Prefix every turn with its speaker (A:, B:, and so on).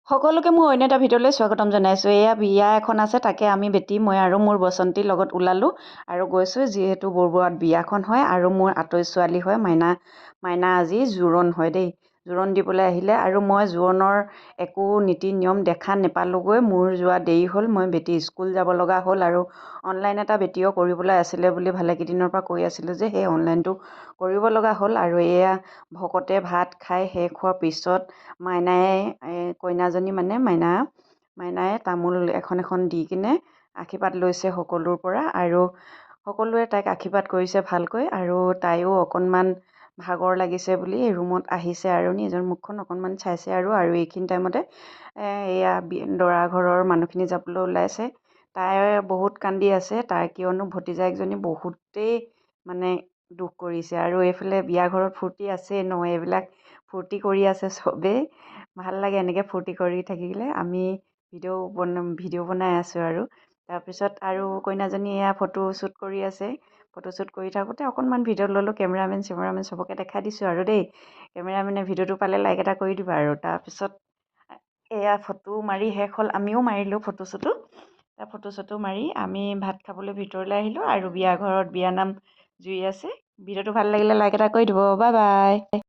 A: সকলোকে মোৰ অন্য এটা ভিডিঅ'লৈ স্বাগতম জনাইছোঁ। এয়া বিয়া এখন আছে, তাকে আমি বেটি মই আৰু মোৰ বসন্তীৰ লগত ওলালোঁ আৰু গৈছোঁ। যিহেতু বৰবৰুৱাত বিয়াখন হয় আৰু মোৰ আতৈ ছোৱালী হয়, মাইনা আজি জোৰোণ হয় দেই। জোৰোণ দিবলৈ আহিলে আৰু মই জোৰোণৰ একো নীতি নিয়ম দেখা নাপালোঁগৈ। মোৰ যোৱা দেৰি হ'ল, মই বেটি স্কুল যাব লগা হ'ল আৰু অনলাইন এটা বেটিও কৰিবলৈ আছিলে বুলি ভালেকেইদিনৰ পৰা কৈ আছিলোঁ যে সেই অনলাইনটো কৰিব লগা হ'ল। আৰু এয়া ভকতে ভাত খাই শেষ হোৱাৰ পিছত কইনাজনী মানে মাইনাই তামোল এখন দি কিনে আশীৰ্বাদ লৈছে সকলোৰ পৰা আৰু সকলোৱে তাইক আশীৰ্বাদ কৰিছে ভালকৈ। আৰু তাইও অকণমান ভাগৰ লাগিছে বুলি ৰুমত আহিছে আৰু নিজৰ মুখখন অকণমান চাইছে আৰু এইখিনি টাইমতে এয়া দৰা ঘৰৰ মানুহখিনি যাবলৈ ওলাইছে। তাই বহুত কান্দি আছে, তাই কিয়নো ভতিজাকজনী বহুতেই মানে দুখ কৰিছে। আৰু এইফালে বিয়া ঘৰত ফূৰ্তি আছেই ন, এইবিলাক ফূৰ্তি কৰি আছে চবেই। ভাল লাগে এনেকৈ ফূৰ্তি কৰি থাকিলে। আমি ভিডিঅ' বনাই আছোঁ আৰু তাৰপিছত আৰু কইনাজনী এয়া ফটোশ্বুট কৰি আছে। ফটোশ্বুট কৰি থাকোঁতে অকণমান ভিডিঅ' ল'লোঁ। কেমেৰামেন চবকে দেখাই দিছোঁ আৰু দেই। কেমেৰামেনে ভিডিঅ'টো পালে লাইক এটা কৰি দিবা। আৰু তাৰপিছত এয়া ফটো মাৰি শেষ হ'ল, আমিও মাৰিলোঁ ফটোশ্বুটো। ফটোশ্বুটো মাৰি আমি ভাত খাবলৈ ভিতৰলৈ আহিলোঁ আৰু বিয়া ঘৰত বিয়ানাম জুৰি আছে। ভিডিঅ'টো ভাল লাগিলে লাইক এটা কৰি দিব। Bye bye.